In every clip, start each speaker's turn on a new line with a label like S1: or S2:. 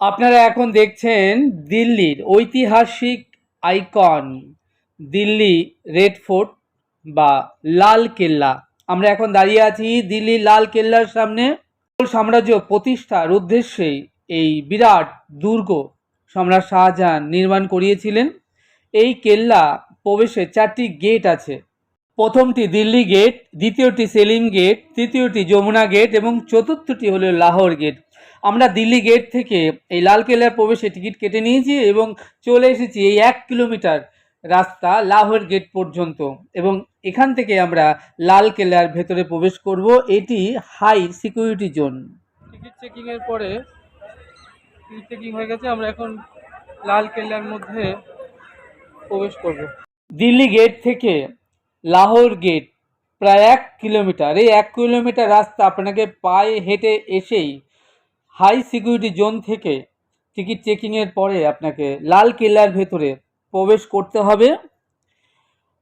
S1: আপনারা এখন দেখছেন দিল্লির ঐতিহাসিক আইকন দিল্লি রেড ফোর্ট বা লাল কেল্লা। আমরা এখন দাঁড়িয়ে আছি দিল্লির লাল কেল্লার সামনে। মুঘল সাম্রাজ্য প্রতিষ্ঠার উদ্দেশ্যে এই বিরাট দুর্গ সম্রাট শাহজাহান নির্মাণ করিয়েছিলেন। এই কেল্লা প্রবেশে 4টি গেট আছে। প্রথমটি দিল্লি গেট, দ্বিতীয়টি সেলিম গেট, তৃতীয়টি যমুনা গেট এবং চতুর্থটি হলো লাহোর গেট। আমরা দিল্লি গেট থেকে এই লাল কেল্লার প্রবেশে টিকিট কেটে নিয়েছি এবং চলে এসেছি এই 1 কিলোমিটার রাস্তা লাহোর গেট পর্যন্ত, এবং এখান থেকে আমরা লাল কেল্লার ভেতরে প্রবেশ করব। এটি হাই সিকিউরিটি জোন।
S2: টিকিট চেকিংয়ের পরে টিকিট চেকিং হয়ে গেছে, আমরা এখন লাল কেল্লার মধ্যে প্রবেশ করব।
S1: দিল্লি গেট থেকে লাহোর গেট প্রায় 1 কিলোমিটার। এই 1 কিলোমিটার রাস্তা আপনাকে পায়ে হেঁটে এসেই হাই সিকিউরিটি জোন থেকে টিকিট চেকিংয়ের পরে আপনাকে লাল কেল্লার ভেতরে প্রবেশ করতে হবে।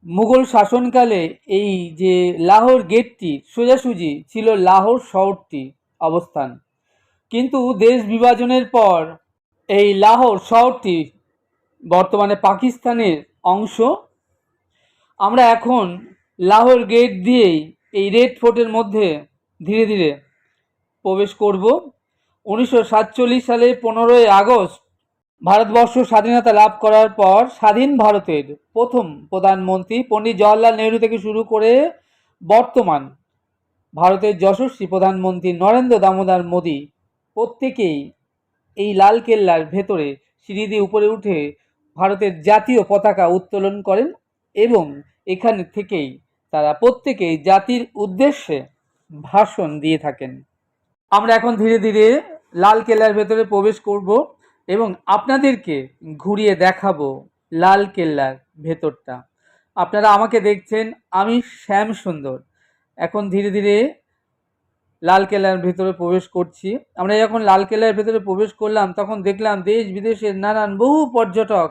S1: মুঘল শাসনকালে এই যে লাহোর গেটটি সোজাসুজি ছিল লাহোর শহরটি অবস্থান, কিন্তু দেশ বিভাজনের পর এই লাহোর শহরটি বর্তমানে পাকিস্তানের অংশ। আমরা এখন লাহোর গেট দিয়েই এই রেড ফোর্টের মধ্যে ধীরে ধীরে প্রবেশ করব। 1947 সালে 15ই আগস্ট ভারতবর্ষ স্বাধীনতা লাভ করার পর স্বাধীন ভারতের প্রথম প্রধানমন্ত্রী পণ্ডিত জওহরলাল নেহরু থেকে শুরু করে বর্তমান ভারতের যশস্বী প্রধানমন্ত্রী নরেন্দ্র দামোদর মোদী প্রত্যেকেই এই লাল কেল্লার ভেতরে সিঁড়ি দিয়ে উপরে উঠে ভারতের জাতীয় পতাকা উত্তোলন করেন এবং এখান থেকেই তারা প্রত্যেকেই জাতির উদ্দেশ্যে ভাষণ দিয়ে থাকেন। আমরা এখন ধীরে ধীরে লাল কেল্লার ভেতরে প্রবেশ করব এবং আপনাদেরকে ঘুরিয়ে দেখাবো লাল কেল্লার ভেতরটা। আপনারা আমাকে দেখছেন, আমি শ্যাম সুন্দর। এখন ধীরে ধীরে লাল কেল্লার ভেতরে প্রবেশ করছি। আমরা যখন লাল কেল্লার ভেতরে প্রবেশ করলাম তখন দেখলাম দেশ বিদেশের নানান বহু পর্যটক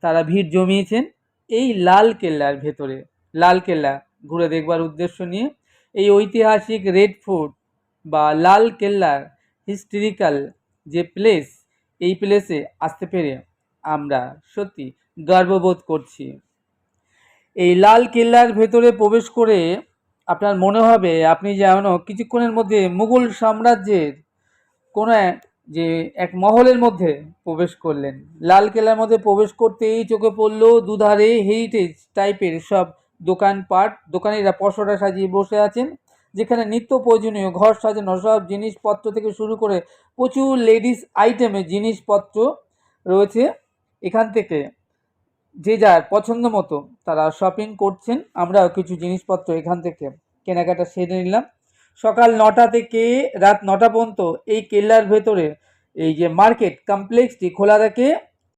S1: তারা ভিড় জমিয়েছেন এই লাল কেল্লার ভেতরে। লাল কেল্লা ঘুরে দেখবার উদ্দেশ্য নিয়ে এই ঐতিহাসিক রেড ফোর্ট বা লাল কেল্লার হিস্টোরিক্যাল যে প্লেস, এই প্লেসে আসতে পেরে আমরা সত্যি গর্ববোধ করছি। এই লাল কেল্লার ভেতরে প্রবেশ করে আপনার মনে হবে আপনি যেন কিছুক্ষণের মধ্যে মুঘল সাম্রাজ্যের কোনো এক মহলের মধ্যে প্রবেশ করলেন। লাল কেল্লার মধ্যে প্রবেশ করতেই চোখে পড়লো দুধারে হেরিটেজ টাইপের সব দোকানপাট। দোকানিরা পসরা সাজিয়ে বসে আছেন, যেখানে নিত্য প্রয়োজনীয় ঘর সাজানো সব জিনিসপত্র থেকে শুরু করে প্রচুর লেডিস আইটেমের জিনিসপত্র রয়েছে। এখান থেকে যে যার পছন্দ মতো তারা শপিং করছেন। আমরাও কিছু জিনিসপত্র এখান থেকে কেনাকাটা সেরে নিলাম। সকাল 9টা থেকে রাত 9টা পর্যন্ত এই কেল্লার ভেতরে এই যে মার্কেট কমপ্লেক্সটি খোলা থাকে।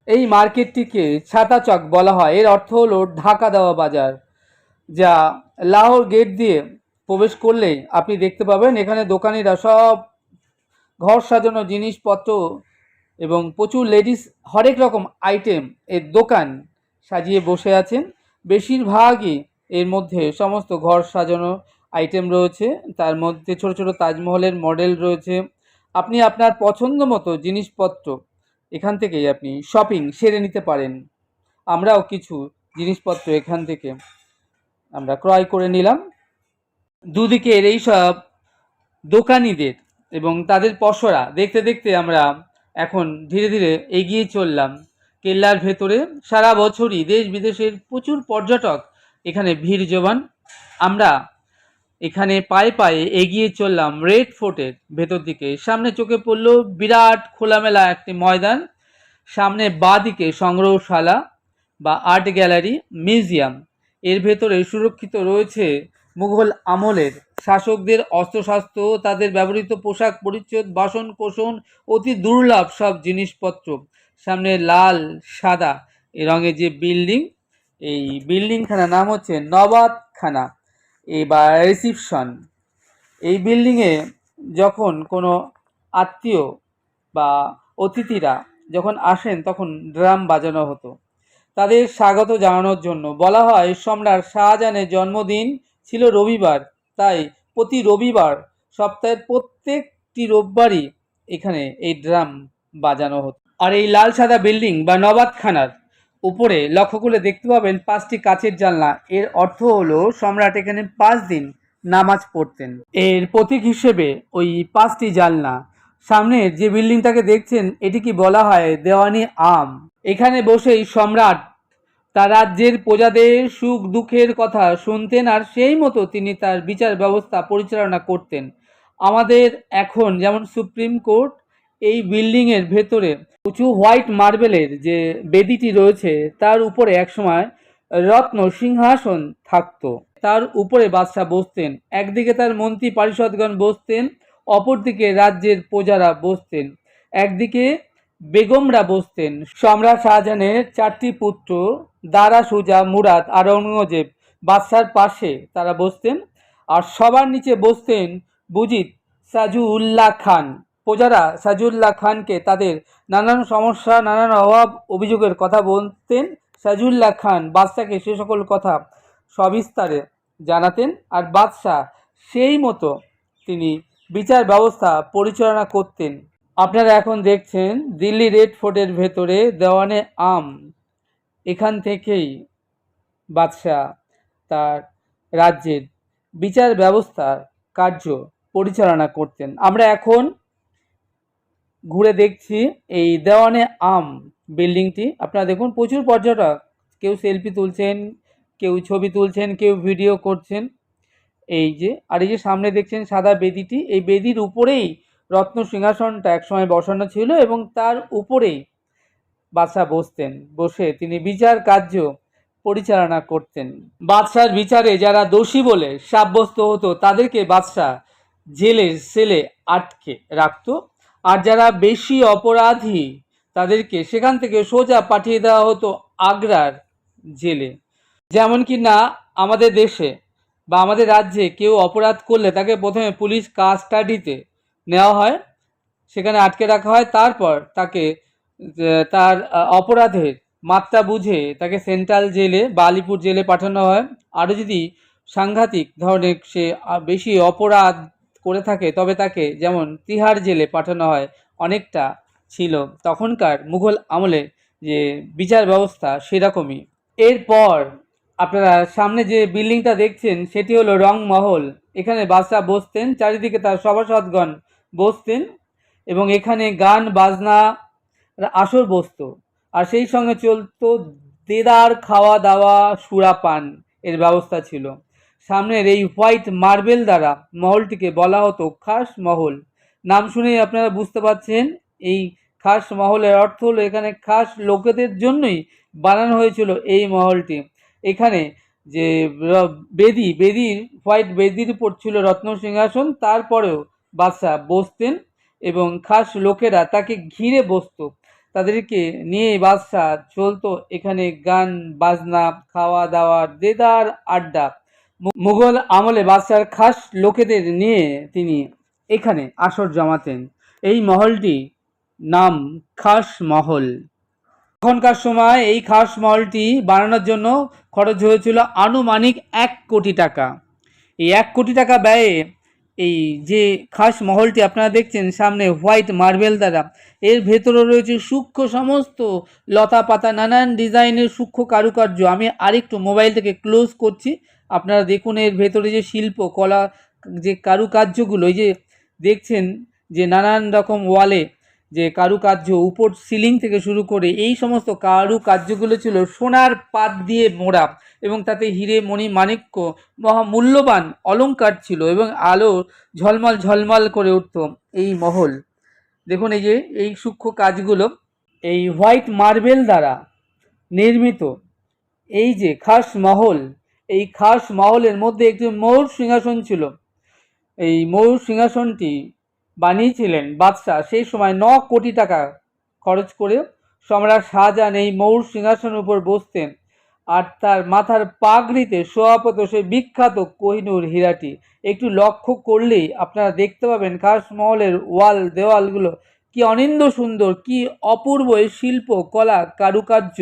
S1: এই মার্কেটটিকে ছাতা চক বলা হয়। এর অর্থ হলো ঢাকা দেওয়া বাজার, যা লাহোর গেট দিয়ে প্রবেশ করলেই আপনি দেখতে পাবেন। এখানে দোকানিরা সব ঘর সাজানো জিনিসপত্র এবং প্রচুর লেডিস হরেক রকম আইটেম এর দোকান সাজিয়ে বসে আছেন। বেশিরভাগই এর মধ্যে সমস্ত ঘর সাজানো আইটেম রয়েছে, তার মধ্যে ছোট ছোট তাজমহলের মডেল রয়েছে। আপনি আপনার পছন্দ মতো জিনিসপত্র এখান থেকেই আপনি শপিং সেরে নিতে পারেন। আমরাও কিছু জিনিসপত্র এখান থেকে আমরা ক্রয় করে নিলাম। দুদিকের এই সব দোকানিদের এবং তাদের পসরা দেখতে দেখতে আমরা এখন ধীরে ধীরে এগিয়ে চললাম কেল্লার ভেতরে। সারা বছরই দেশ বিদেশের প্রচুর পর্যটক এখানে ভিড় জমান। আমরা এখানে পায়ে পায়ে এগিয়ে চললাম রেড ফোর্টের ভেতর দিকে। সামনে চোখে পড়ল বিরাট খোলামেলা একটি ময়দান, সামনে বাঁ দিকে সংগ্রহশালা বা আর্ট গ্যালারি মিউজিয়াম। এর ভেতরে সুরক্ষিত রয়েছে মুঘল আমলের শাসকদের অস্ত্রশস্ত্র, তাদের ব্যবহৃত পোশাক পরিচ্ছদ, বাসন কোসন, অতি দুর্লভ সব জিনিসপত্র। সামনে লাল সাদা এ রঙের যে বিল্ডিং, এই বিল্ডিংখানার নাম হচ্ছে নবাবখানা বা রিসিপশন। এই বিল্ডিংয়ে যখন কোনো আত্মীয় বা অতিথিরা যখন আসেন তখন ড্রাম বাজানো হতো তাদের স্বাগত জানানোর জন্য। বলা হয় সম্রাট শাহজাহানের জন্মদিন ছিল রবিবার, তাই প্রতি রবিবার সপ্তাহের প্রত্যেকটি রোববারই এখানে এই ড্রাম বাজানো হতো। আর এই লাল সাদা বিল্ডিং বা নবাবখানার উপরে লক্ষ্য করলে দেখতে পাবেন 5টি কাচের জানলা। এর অর্থ হলো সম্রাট এখানে 5 দিন নামাজ পড়তেন। এর প্রতীক হিসেবে ওই 5টি জানলা। সামনের যে বিল্ডিংটাকে দেখছেন এটিকে বলা হয় দেওয়ানি আম। এখানে বসেই সম্রাট তার রাজ্যের প্রজাদের সুখ দুঃখের কথা শুনতেন আর সেই মতো তিনি তার বিচার ব্যবস্থা পরিচালনা করতেন। আমাদের এখন যেমন সুপ্রিম কোর্ট, এই বিল্ডিংয়ের ভেতরে উঁচু হোয়াইট মার্বেলের যে বেদিটি রয়েছে তার উপরে একসময় রত্ন সিংহাসন থাকতো। তার উপরে বাদশাহ বসতেন, একদিকে তার মন্ত্রী পারিষদগণ বসতেন, অপরদিকে রাজ্যের প্রজারা বসতেন, একদিকে বেগমরা বসতেন। সম্রাট শাহজাহানের 4টি পুত্র দারা, সুজা, মুরাদ আর ঔরঙ্গজেব বাদশার পাশে তারা বসতেন। আর সবার নিচে বসতেন বুজিদ সাজুউল্লাহ খান। প্রজারা সাজুউল্লাহ খানকে তাদের নানান সমস্যা, নানান অভাব অভিযোগের কথা বলতেন। সাজুউল্লাহ খান বাদশাকে সে সকল কথা সবিস্তারে জানাতেন আর বাদশাহ সেই মতো তিনি বিচার ব্যবস্থা পরিচালনা করতেন। আপনারা এখন দেখছেন দিল্লি রেড ফোর্টের ভেতরে দেওয়ানে আম। এখান থেকেই বাদশাহ তার রাজ্যের বিচার ব্যবস্থার কার্য পরিচালনা করতেন। আমরা এখন ঘুরে দেখছি এই দেওয়ানে আম বিল্ডিংটি। আপনারা দেখুন প্রচুর পর্যটক, কেউ সেলফি তুলছেন, কেউ ছবি তুলছেন, কেউ ভিডিও করছেন। এই যে আর এই যে সামনে দেখছেন সাদা বেদিটি, এই বেদির উপরেই রত্ন সিংহাসনটা একসময় বসানো ছিল এবং তার উপরেই বাদশাহ বসতেন। বসে তিনি বিচার কার্য পরিচালনা করতেন। বাদশার বিচারে যারা দোষী বলে সাব্যস্ত হতো তাদেরকে বাদশাহ জেলের সেলে আটকে রাখত, আর যারা বেশি অপরাধী তাদেরকে সেখান থেকে সোজা পাঠিয়ে দেওয়া হতো আগ্রার জেলে। যেমন কি না আমাদের দেশে বা আমাদের রাজ্যে কেউ অপরাধ করলে তাকে প্রথমে পুলিশ কাস্টাডিতে নেওয়া হয়, সেখানে আটকে রাখা হয়, তারপর তাকে তার অপরাধের মাত্রা বুঝে তাকে সেন্ট্রাল জেলে বা আলিপুর জেলে পাঠানো হয়। আরও যদি সাংঘাতিক ধরনের সে বেশি অপরাধ করে থাকে তবে তাকে যেমন তিহার জেলে পাঠানো হয়, অনেকটা ছিল তখনকার মুঘল আমলে যে বিচার ব্যবস্থা সেরকমই। এরপর আপনারা সামনে যে বিল্ডিংটা দেখছেন সেটি হলো রংমহল। এখানে বাদশাহ বসতেন, চারিদিকে তার সভাসদগণ বসতেন এবং এখানে গান বাজনা আসর বসতো আর সেই সঙ্গে চলতো দেদার খাওয়া দাওয়া সুরাপান এর ব্যবস্থা ছিল। সামনের এই হোয়াইট মার্বেল দ্বারা মহলটিকে বলা হতো খাস মহল। নাম শুনেই আপনারা বুঝতে পারছেন এই খাস মহলের অর্থ হলো এখানে খাস লোকেদের জন্যই বানানো হয়েছিল এই মহলটি। এখানে যে বেদির হোয়াইট বেদির উপর ছিল রত্ন সিংহাসন, তারপরেও বাদশাহ বসতেন এবং খাস লোকেরা তাকে ঘিরে বসতো, তাদেরকে নিয়ে বাদশাহ চলতো এখানে গান বাজনা খাওয়া দাওয়া দেদার আড্ডা। মুঘল আমলে বাদশার খাস লোকেদের নিয়ে তিনি এখানে আসর জমাতেন। এই মহলটি নাম খাস মহল। তখনকার সময় এই খাস মহলটি বানানোর জন্য খরচ হয়েছিল আনুমানিক 1 কোটি টাকা। এই 1 কোটি টাকা ব্যয়ে এই যে খাস মহলটি আপনারা দেখছেন সামনে হোয়াইট মার্বেল দ্বারা, এর ভেতরে রয়েছে সূক্ষ্ম সমস্ত লতা পাতা নানান ডিজাইনের সূক্ষ্ম কারুকার্য। আমি আরেকটু মোবাইল থেকে ক্লোজ করছি, আপনারা দেখুন এর ভেতরে যে শিল্প কলা যে কারুকার্যগুলো, এই যে দেখছেন যে নানান রকম ওয়ালে যে কারুকার্য, উপর সিলিং থেকে শুরু করে এই সমস্ত কারুকার্যগুলো ছিল সোনার পাত দিয়ে মোড়া এবং তাতে হিরে মণি মাণিক্য মহামূল্যবান অলংকার ছিল এবং আলো ঝলমল ঝলমল করে উঠত এই মহল। দেখুন এই যে এই সূক্ষ্ম কাজগুলো এই হোয়াইট মার্বেল দ্বারা নির্মিত এই যে খাস মহল, এই খাস মহলের মধ্যে একটি ময়ূর সিংহাসন ছিল। এই ময়ূর সিংহাসনটি বানিয়েছিলেন বাদশাহ সেই সময় 9 কোটি টাকা খরচ করে। সম্রাট শাহজাহান এই ময়ূর সিংহাসনের উপর বসতেন আর তার মাথার পাগড়িতে শোয়াপত সেই বিখ্যাত কোহিনূর হীরাটি। একটু লক্ষ্য করলেই আপনারা দেখতে পাবেন খাস মহলের ওয়াল দেওয়ালগুলো কি অনিন্দ্য সুন্দর, কি অপূর্ব এই শিল্প কলা কারুকার্য।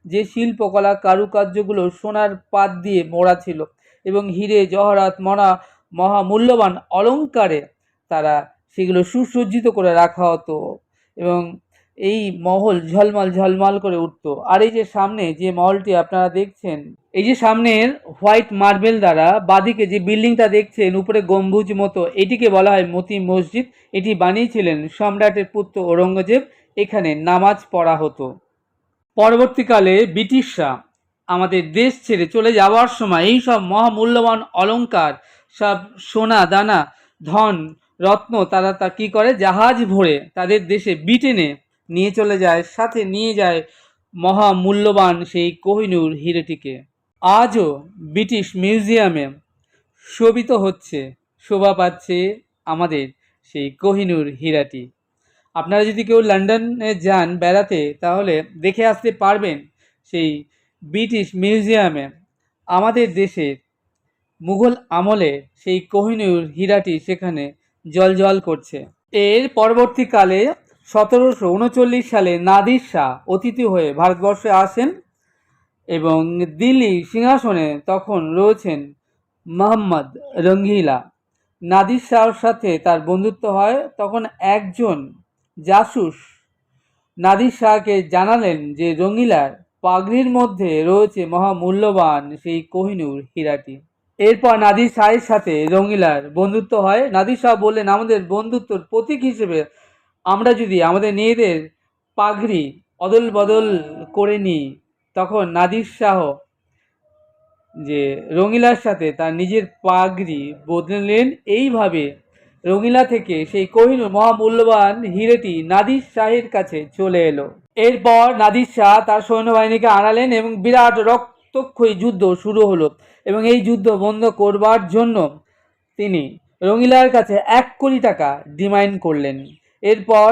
S1: যে শিল্পকলা কারুকার্যগুলো সোনার পাত দিয়ে মোড়া ছিল এবং হিরে জহরাত মহামূল্যবান অলংকারে তারা সেগুলো সুসজ্জিত করে রাখা হতো এবং এই মহল ঝলমল ঝলমল করে উঠতো। আর এই যে সামনে যে মহলটি আপনারা দেখছেন, এই যে সামনের হোয়াইট মার্বেল দ্বারা বাদিকে যে বিল্ডিংটা দেখছেন উপরে গম্বুজ মতো, এটিকে বলা হয় মতি মসজিদ। এটি বানিয়েছিলেন সম্রাটের পুত্র ঔরঙ্গজেব। এখানে নামাজ পড়া হতো। পরবর্তীকালে ব্রিটিশরা আমাদের দেশ ছেড়ে চলে যাওয়ার সময় এই সব মহামূল্যবান অলংকার, সব সোনা দানা, ধন রত্ন তারা তা কী করে, জাহাজ ভরে তাদের দেশে ব্রিটেনে নিয়ে চলে যায়, সাথে নিয়ে যায় মহামূল্যবান সেই কোহিনূর হিরেটিকে। আজও ব্রিটিশ মিউজিয়ামে শোভিত হচ্ছে, শোভা পাচ্ছে আমাদের সেই কোহিনূর হীরাটি। আপনারা যদি কেউ লন্ডনে যান বেড়াতে, তাহলে দেখে আসতে পারবেন সেই ব্রিটিশ মিউজিয়ামে আমাদের দেশের মুঘল আমলে সেই কোহিনূর হীরাটি সেখানে জ্বলজ্বল করছে। এর পরবর্তীকালে 1739 সালে নাদির শাহ অতিথি হয়ে ভারতবর্ষে আসেন এবং দিল্লি সিংহাসনে তখন রয়েছেন মোহাম্মদ রঙ্গিলা। নাদির শাহর সাথে তার বন্ধুত্ব হয়। তখন একজন জাসুস নাদির শাহকে জানালেন যে রঙ্গিলার পাগড়ির মধ্যে রয়েছে মহামূল্যবান সেই কোহিনূর হীরাটি। এরপর নাদির শাহের সাথে রঙ্গিলার বন্ধুত্ব হয়। নাদির শাহ বললেন, আমাদের বন্ধুত্বর প্রতীক হিসেবে আমরা যদি আমাদের মেয়েদের পাগড়ি অদল বদল করে নিই। তখন নাদির শাহ যে রঙিলার সাথে তার নিজের পাগড়ি বদলেন। এইভাবে রঙিলা থেকে সেই কোহিনূর মহামূল্যবান হিরেটি নাদির শাহের কাছে চলে এলো। এরপর নাদির শাহ তার সৈন্যবাহিনীকে আনালেন এবং বিরাট রক্তক্ষয়ী যুদ্ধ শুরু হলো। এবং এই যুদ্ধ বন্ধ করবার জন্য তিনি রঙিলার কাছে 1 কোটি টাকা ডিমান্ড করলেন। এরপর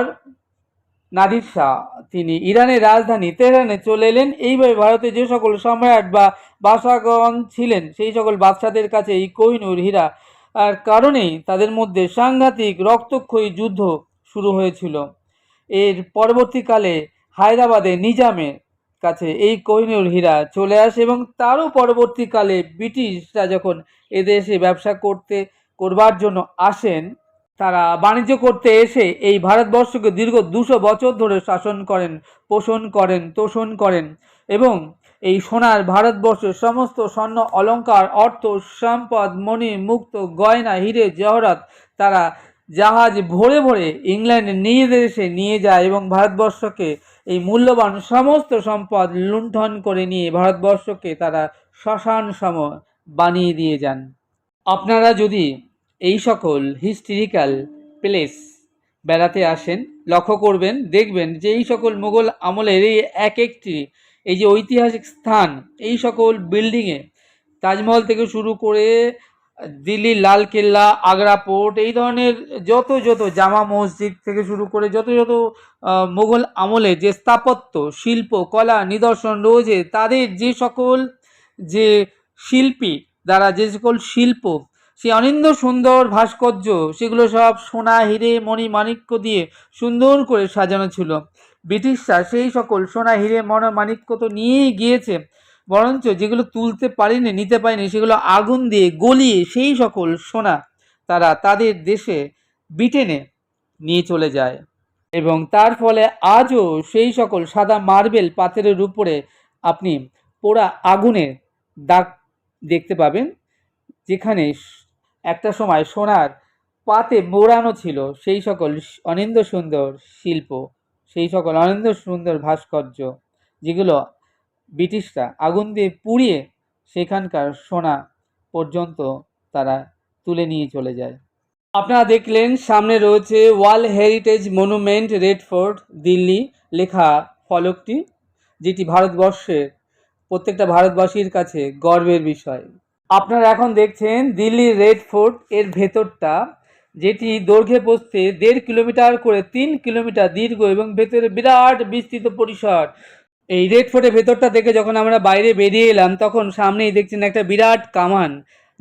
S1: নাদির শাহ তিনি ইরানের রাজধানী তেহরানে চলে এলেন। এইভাবে ভারতে যে সকল সম্রাট বা বাদশাহগণ ছিলেন, সেই সকল বাদশাদের কাছে এই কোহিনূর হীরা আর কারণেই তাদের মধ্যে সাংঘাতিক রক্তক্ষয়ী যুদ্ধ শুরু হয়েছিল। এর পরবর্তীকালে হায়দ্রাবাদে নিজামের কাছে এই কোহিনূর হীরা চলে আসে এবং তারও পরবর্তীকালে ব্রিটিশরা যখন এদেশে ব্যবসা করবার জন্য আসেন, তারা বাণিজ্য করতে এসে এই ভারতবর্ষকে দীর্ঘ 200 বছর ধরে শাসন করেন, পোষণ করেন, তোষণ করেন এবং এই সোনার ভারতবর্ষের সমস্ত স্বর্ণ অলংকার, অর্থ সম্পদ, মণি মুক্ত গয়না, হিরে জহরত তারা জাহাজ ভরে ভরে ইংল্যান্ডে নিজেদের দেশে নিয়ে যায় এবং ভারতবর্ষকে এই মূল্যবান সমস্ত সম্পদ লুণ্ঠন করে নিয়ে ভারতবর্ষকে তারা শ্মশান সম বানিয়ে দিয়ে যান। আপনারা যদি এই সকল হিস্টোরিক্যাল প্লেস বেড়াতে আসেন, লক্ষ্য করবেন, দেখবেন যে এই সকল মুঘল আমলের এই এক একটি এই যে ঐতিহাসিক স্থান, এই সকল বিল্ডিংয়ে তাজমহল থেকে শুরু করে দিল্লির লালকেল্লা, আগ্রা পোর্ট, এই ধরনের যত যত জামা মসজিদ থেকে শুরু করে যত যত মুঘল আমলে যে স্থাপত্য শিল্প কলা নিদর্শন রয়েছে, তাদের যে সকল যে শিল্পী দ্বারা যে সকল শিল্প, সেই অনিন্দ্য সুন্দর ভাস্কর্য, সেগুলো সব সোনা হিরে মণি মাণিক্য দিয়ে সুন্দর করে সাজানো ছিল। ব্রিটিশরা সেই সকল সোনা হিরে মাণিক্য তো নিয়েই গিয়েছে, বরঞ্চ যেগুলো তুলতে পারেনি, নিতে পারেনি, সেগুলো আগুন দিয়ে গলিয়ে সেই সকল সোনা তারা তাদের দেশে ব্রিটেনে নিয়ে চলে যায় এবং তার ফলে আজও সেই সকল সাদা মার্বেল পাথরের উপরে আপনি পোড়া আগুনের দাগ দেখতে পাবেন, যেখানে একটা সময় সোনার পাতে মোড়ানো ছিল সেই সকল অনিন্দ্য সুন্দর শিল্প, সেই সকল অনিন্দ্য সুন্দর ভাস্কর্য, যেগুলো ব্রিটিশরা আগুন দিয়ে পুড়িয়ে সেখানকার সোনা পর্যন্ত তারা তুলে নিয়ে চলে যায়। আপনারা দেখলেন সামনে রয়েছে world heritage monument red fort Delhi লেখা ফলকটি, যেটি ভারতবর্ষের প্রত্যেকটা ভারতবাসীর কাছে গর্বের বিষয়। আপনারা এখন দেখছেন দিল্লির রেড ফোর্ট এর ভেতরটা, যেটি দৈর্ঘ্যে প্রস্থে 1.5 কিলোমিটার করে 3 কিলোমিটার দীর্ঘ এবং ভেতরে বিরাট বিস্তৃত পরিসর। এই রেড ফোর্টের ভেতরটা দেখে যখন আমরা বাইরে বেরিয়ে এলাম, তখন সামনেই দেখছেন একটা বিরাট কামান,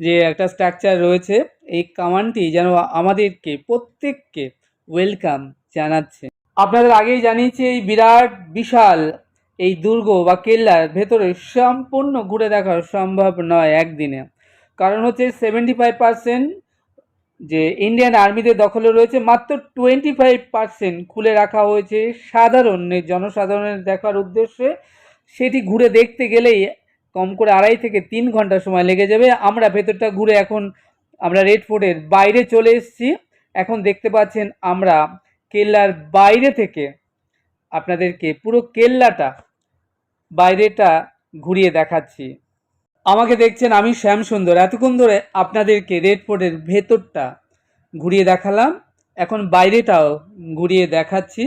S1: যে একটা স্ট্রাকচার রয়েছে। এই কামানটি যেন আমাদেরকে প্রত্যেককে ওয়েলকাম জানাচ্ছে। আপনাদের আগেই জানিয়েছি এই বিরাট বিশাল এই দুর্গ বা কেল্লার ভেতরে সম্পূর্ণ ঘুরে দেখা সম্ভব নয় একদিনে, কারণ হচ্ছে 75% যে ইন্ডিয়ান আর্মিদের দখলে রয়েছে, মাত্র 25% খুলে রাখা হয়েছে জনসাধারণের দেখার উদ্দেশ্যে। সেটি ঘুরে দেখতে গেলেই কম করে 2.5 থেকে 3 ঘন্টা সময় লেগে যাবে। আমরা ভেতরটা ঘুরে এখন আমরা রেড ফোর্টের বাইরে চলে এসেছি। এখন দেখতে পাচ্ছেন আমরা কেল্লার বাইরে থেকে আপনাদেরকে পুরো কেল্লাটা বাইরেটা ঘুরিয়ে দেখাচ্ছি। আমাকে দেখছেন, আমি শ্যাম সুন্দর। এতক্ষণ ধরে আপনাদেরকে রেড ফোর্টের ভেতরটা ঘুরিয়ে দেখালাম, এখন বাইরেটাও ঘুরিয়ে দেখাচ্ছি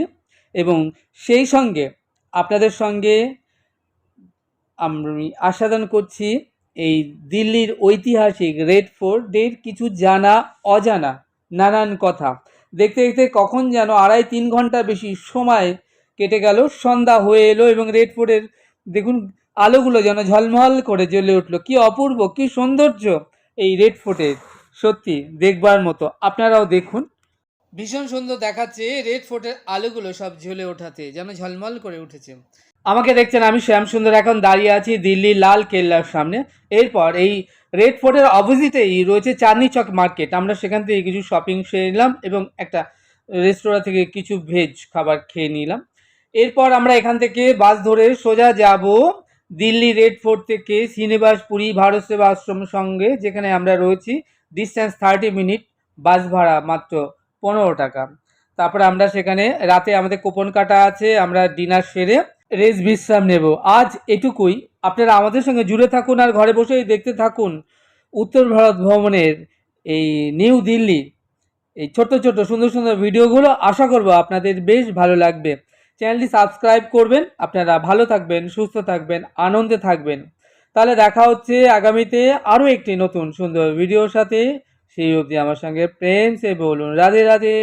S1: এবং সেই সঙ্গে আপনাদের সঙ্গে আমি আস্বাদন করছি এই দিল্লির ঐতিহাসিক রেড ফোর্টের কিছু জানা অজানা নানান কথা। দেখতে দেখতে কখন যেন 2.5-3 ঘন্টা বেশি সময় কেটে গেল, সন্ধ্যা হয়ে এলো এবং রেড ফোর্টের দেখুন আলোগুলো যেন ঝলমল করে জ্বলে উঠলো। কি অপূর্ব, কি সৌন্দর্য এই রেড ফোর্টের, সত্যি দেখবার মতো। আপনারাও দেখুন, ভীষণ সুন্দর দেখাচ্ছে রেড ফোর্টের আলোগুলো সব জ্বলে ওঠাতে, যেন ঝলমল করে উঠেছে। আমাকে দেখছেন, আমি শ্যাম সুন্দর এখন দাঁড়িয়ে আছি দিল্লির লাল কেল্লার সামনে। এরপর এই রেড ফোর্টের অপোজিটেই রয়েছে চাঁদনি চক মার্কেট। আমরা সেখান থেকে কিছু শপিং সেরে নিলাম এবং একটা রেস্তোরাঁ থেকে কিছু ভেজ খাবার খেয়ে নিলাম। এরপর আমরা এখান থেকে বাস ধরে সোজা যাব দিল্লি রেড ফোর্ট থেকে শ্রীনিবাস পুরী ভারত সেবা আশ্রমের সঙ্গে, যেখানে আমরা রয়েছি। ডিস্টেন্স 30 মিনিট, বাস ভাড়া মাত্র 15 টাকা। তারপরে আমরা সেখানে রাতে আমাদের কুপন কাটা আছে, আমরা ডিনার সেরে রেস্ট বিশ্রাম নেব। আজ এটুকুই। আপনারা আমাদের সঙ্গে জুড়ে থাকুন আর ঘরে বসেই দেখতে থাকুন উত্তর ভারত ভ্রমণের এই নিউ দিল্লি এই ছোট্ট ছোট্ট সুন্দর সুন্দর ভিডিওগুলো। আশা করব আপনাদের বেশ ভালো লাগবে। চ্যানেলটি সাবস্ক্রাইব করবেন। আপনারা ভালো থাকবেন, সুস্থ থাকবেন, আনন্দে থাকবেন। তাহলে দেখা হচ্ছে আগামীতে আরও একটি নতুন সুন্দর ভিডিওর সাথে। সেই অবধি আমার সঙ্গে প্রেম সে বলুন রাধে রাধে।